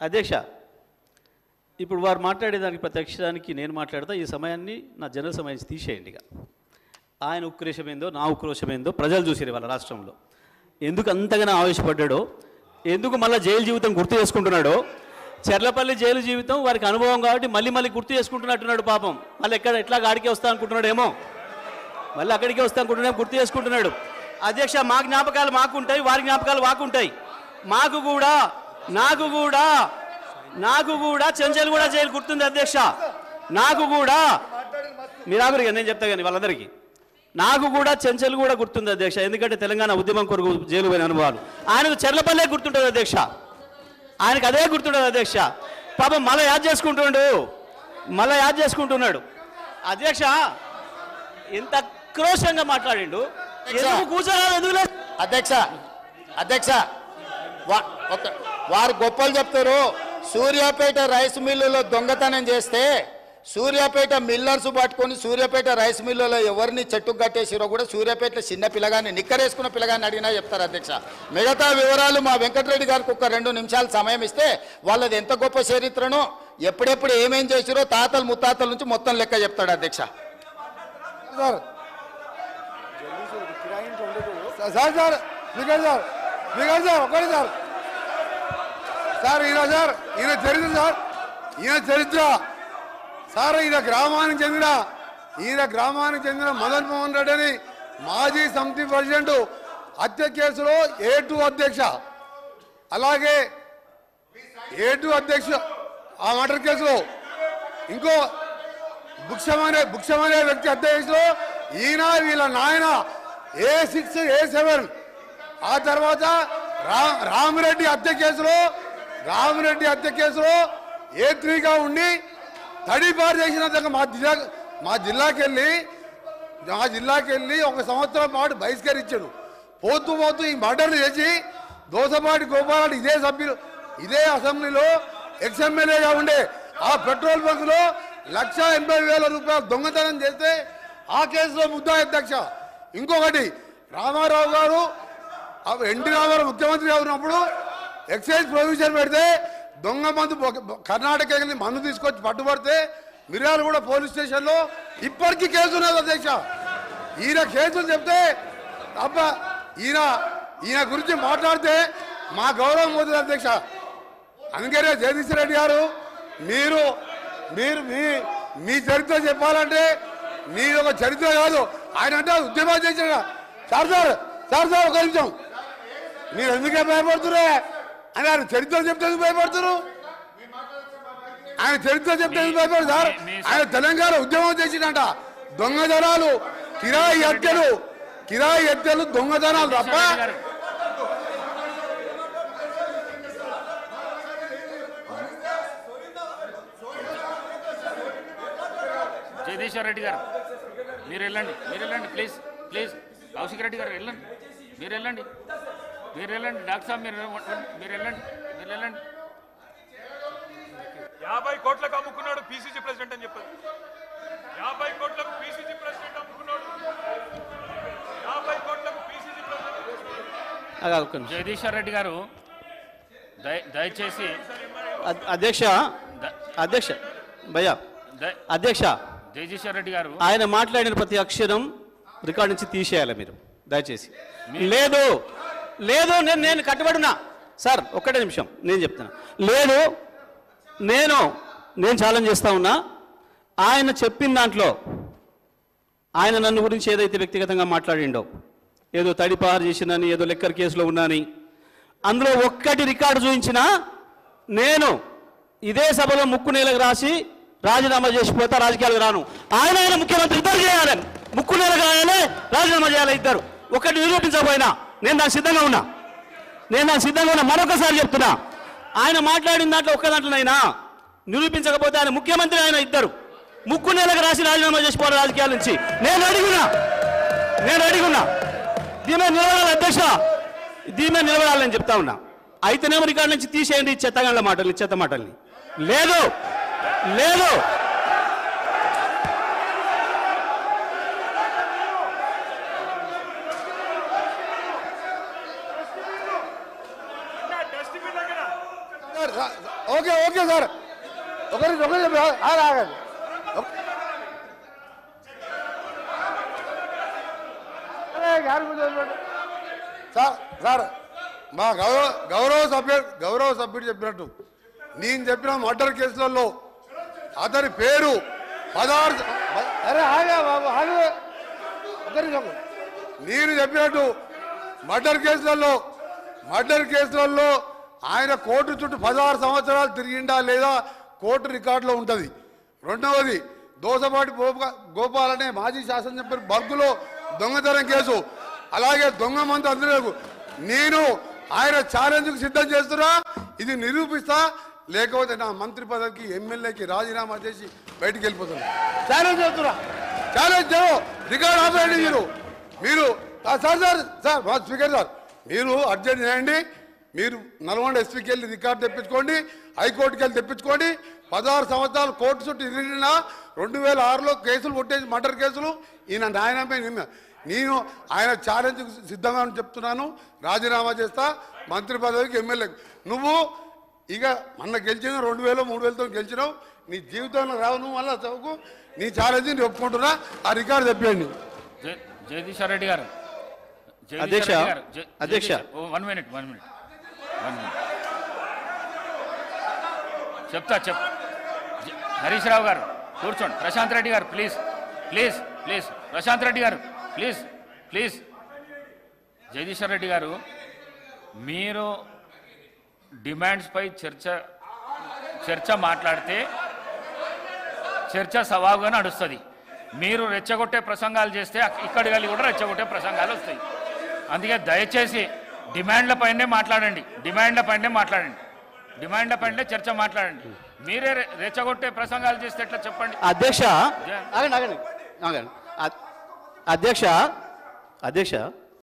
అధ్యక్ష, ఇప్పుడు వారు మాట్లాడేదానికి ప్రతి అక్షరానికి నేను మాట్లాడతా. ఈ సమయాన్ని నా జనరల్ సమయం తీసేయండి. ఇక ఆయన ఉక్రోషమేందో నా ఉక్రోషమేందో ప్రజలు చూసారు వాళ్ళ రాష్ట్రంలో. ఎందుకు అంతగానో ఆవేశపడ్డాడో, ఎందుకు మళ్ళీ జైలు జీవితం గుర్తు చేసుకుంటున్నాడో. చెర్లపల్లి జైలు జీవితం వారికి అనుభవం కాబట్టి మళ్ళీ మళ్ళీ గుర్తు చేసుకుంటున్నట్టున్నాడు. పాపం మళ్ళీ ఎట్లా గాడికే వస్తా అనుకుంటున్నాడేమో, మళ్ళీ అక్కడికే వస్తా అనుకుంటున్నాడేమో, గుర్తు చేసుకుంటున్నాడు. అధ్యక్ష, మా జ్ఞాపకాలు మాకుంటాయి, వారి జ్ఞాపకాలు వాకుంటాయి. నాకు కూడా చెంచల్గూడ జైలు గుర్తుంది అధ్యక్ష. నాకు కూడా మీరాగురిగా నేను చెప్తా కానీ వాళ్ళందరికీ నాకు కూడా చెంచల్గూడ గుర్తుంది అధ్యక్ష. ఎందుకంటే తెలంగాణ ఉద్యమం కొరకు జైలు పోయిన అనుభవాలు. ఆయనకు చెర్లపల్లే గుర్తుంటుంది అధ్యక్ష, ఆయనకు అదే గుర్తుంటుంది అధ్యక్ష. పాపం మళ్ళీ యాద్ చేసుకుంటున్నాడు అధ్యక్ష. ఎంత క్రోషంగా మాట్లాడిండు. కూర్చోలేదు అధ్యక్ష వారు గొప్పలు చెప్తారు. సూర్యాపేట రైస్ మిల్లులో దొంగతనం చేస్తే సూర్యాపేట మిల్లర్స్ పట్టుకొని సూర్యాపేట రైస్ మిల్లులో ఎవరిని చెట్టుకు కట్టేసిరో కూడా సూర్యాపేటలో చిన్న పిల్లగాన్ని నిక్కరేసుకున్న పిల్లగాన్ని అడిగినా చెప్తారు అధ్యక్ష. మిగతా వివరాలు మా వెంకటరెడ్డి గారికి ఒక 2 నిమిషాలు సమయం ఇస్తే వాళ్ళది ఎంత గొప్ప చరిత్రనో ఎప్పుడెప్పుడు ఏమేం చేసిరో తాతలు ముత్తాతల నుంచి మొత్తం లెక్క చెప్తాడు అధ్యక్ష. ఈయన చరిత్ర సార్, ఈయన గ్రామానికి చెందిన మదన్ మోహన్ రెడ్డి అని మాజీ సమితి ప్రెసిడెంట్ హత్య కేసులో A2 అధ్యక్ష, అలాగే A2 అధ్యక్ష ఆ మర్డర్ కేసులో ఇంకో భుక్షం అనే వ్యక్తి హత్య కేసులో ఈయన వీళ్ళ నాయన A6 A7. ఆ తర్వాత రామిరెడ్డి హత్య కేసులో A3గా ఉండి తడిపారు చేసిన మా జిల్లాకి వెళ్ళి 1 సంవత్సరం పాటు బహిష్కరించాడు. పోతూ ఈ మర్డర్లు చేసి దోసపాటి గోపాల్ ఇదే అసెంబ్లీలో ఎక్స్ఎమ్మెల్యేగా ఉండే ఆ పెట్రోల్ బంకులో 1,80,000 రూపాయలు దొంగతనం చేస్తే ఆ కేసులో ముద్దాయి అధ్యక్ష. ఇంకొకటి రామారావు గారు ఎన్టీ రామారావు ముఖ్యమంత్రిగా ఉన్నప్పుడు ఎక్సైజ్ ప్రొవిజన్ పెడితే దొంగ మందు కర్ణాటక వెళ్ళి మందు తీసుకొచ్చి పట్టుబడితే మిర్యాలగూడ పోలీస్ స్టేషన్లో ఇప్పటికీ కేసు ఉన్నది అధ్యక్ష. ఈయన కేసులు చెప్తే అబ్బా ఈయన గురించి మాట్లాడితే మా గౌరవం పోతుంది అధ్యక్ష. అందుకనే జగదీష్ రెడ్డి గారు మీరు మీ చరిత్ర చెప్పాలంటే మీరు ఒక చరిత్ర కాదు, ఆయన అంటే ఉద్యమాలు చేసిన సార్ ఒక నిమిషం, మీరు ఎందుకే భయపడుతురే అని ఆయన చరిత్ర చెప్తే భయపడుతున్నారు. ఆయన చరిత్ర చెప్తే భయపడదు సార్. ఆయన తెలంగాణ ఉద్యమం చేసిందంట. దొంగతనాలు, కిరాయి హత్యలు దొంగతనాలు తప్ప జగదీశ్వర్ రెడ్డి గారు మీరు వెళ్ళండి ప్లీజ్ కౌశిక్ రెడ్డి గారు వెళ్ళండి, మీరు వెళ్ళండి డాక్టర్ సాబ్ మీరు వెళ్ళండి 50 కోట్లకు అమ్ముకున్నాడు పిసిసి ప్రెసిడెంట్ అని చెప్పారు. 50 కోట్లకు పిసిసి ప్రెసిడెంట్ అమ్ముకున్నాడు. 50 కోట్లకు పిసిసి ప్రెసిడెంట్. జగదీశ్వర్ రెడ్డి గారు దయచేసి అధ్యక్ష జగదీశ్వర్ రెడ్డి గారు ఆయన మాట్లాడిన ప్రతి అక్షరం రికార్డు నుంచి తీసేయాలి మీరు దయచేసి. లేదు నేను కట్టుబడినా సార్, ఒక్కటే నిమిషం నేను చెప్తున్నా. లేదు నేను ఛాలెంజ్ చేస్తా ఉన్నా. ఆయన చెప్పిన దాంట్లో ఆయన నన్ను గురించి ఏదైతే వ్యక్తిగతంగా మాట్లాడిండో, ఏదో తడిపారు చేసినని, ఏదో లెక్కర్ కేసులో ఉన్నాని, అందులో ఒక్కటి రికార్డు చూపించినా నేను ఇదే సభలో ముక్కు నేలకు రాసి రాజీనామా చేసిపోతా, రాజకీయాలకు రాను. ఆయన ముఖ్యమంత్రి ఇద్దరు చేయాలి, ముక్కు నేలకు రాయాలి, రాజీనామా చేయాలి ఇద్దరు. ఒకటి నిరూపించకపోయినా నేను దానికి సిద్ధంగా ఉన్నా. మరొకసారి చెప్తున్నా, ఆయన మాట్లాడిన దాంట్లో ఒక్క దాంట్లోనైనా నిరూపించకపోతే ఆయన ముఖ్యమంత్రి, ఆయన ఇద్దరు ముక్కు నేలకు రాసి రాజీనామా చేసిపోవాలి రాజకీయాల నుంచి. నేను అడిగున్నా దీని మీద నిలబడాలి అధ్యక్ష, దీని మీద నిలబడాలని చెప్తా ఉన్నా. అయితేనేమో రికార్డు నుంచి తీసేయండి చెత్త మాటల్ని. లేదు డస్ట్బిన్ దగ్గర ఓకే ఓకే సార్ ఒకరి ఆగండి సార్ మా గౌరవ సభ్యుడు చెప్పినట్టు నేను చెప్పిన మర్డర్ కేసులలో అతని పేరు 16 నేను చెప్పినట్టు మర్డర్ కేసులలో ఆయన కోర్టు చుట్టూ 16 సంవత్సరాలు తిరిగిండా లేదా కోర్టు రికార్డులో ఉంటుంది. రెండవది దోసపాటి గోపాల్ అనే మాజీ శాసనసభ్యుడు బగ్గులో దొంగతనం కేసు, అలాగే దొంగ మంది అందరూ నేను ఆయన ఛాలెంజ్కు సిద్ధం చేస్తున్నా. ఇది నిరూపిస్తా, లేకపోతే నా మంత్రి పదవికి ఎమ్మెల్యేకి రాజీనామా చేసి బయటికి వెళ్ళిపోతున్నా. ఛాలెంజ్ చేస్తున్నా, ఛాలెంజ్ రికార్డ్ ఆపేయండి. మీరు సార్ మా స్పీకర్ సార్ మీరు అర్జెంట్ చేయండి. మీరు నల్గొండ ఎస్పీకి వెళ్ళి రికార్డు తెప్పించుకోండి, హైకోర్టుకి వెళ్ళి తెప్పించుకోండి. 16 సంవత్సరాలు కోర్టు చుట్టూ తిరిగిన 2006లో కేసులు కొట్టేసి మర్డర్ కేసులు ఈయన నాయనమే. నేను ఆయన ఛాలెంజ్ సిద్ధంగా చెప్తున్నాను, రాజీనామా చేస్తా మంత్రి పదవికి ఎమ్మెల్యే. నువ్వు ఇక మొన్న గెలిచిన 2000 3000తో గెలిచినావు, నీ జీవితంలో రావు. నువ్వు మళ్ళీ చదువుకు నీ ఛాలెంజ్ నేను ఒప్పుకుంటున్నా. ఆ రికార్డు చెప్పండి. జగదీశ్వర్ రెడ్డి గారు అధ్యక్ష 1 మినిట్ చెప్తా హరీష్ రావు గారు కూర్చోండి. ప్రశాంత్ రెడ్డి గారు ప్లీజ్ ప్రశాంత్ రెడ్డి గారు ప్లీజ్ జగదీశ్వర్ రెడ్డి గారు, మీరు డిమాండ్స్ పై చర్చ మాట్లాడితే చర్చ సవాలుగా నడుస్తుంది. మీరు రెచ్చగొట్టే ప్రసంగాలు చేస్తే ఇక్కడి వెళ్ళి కూడా రెచ్చగొట్టే ప్రసంగాలు వస్తాయి. అందుకే దయచేసి డిమాండ్ల పైనే మాట్లాడండి, డిమాండ్ల పైనే చర్చ మాట్లాడండి. మీరే రెచ్చగొట్టే ప్రసంగాలు చేస్తే ఎట్లా చెప్పండి. అధ్యక్ష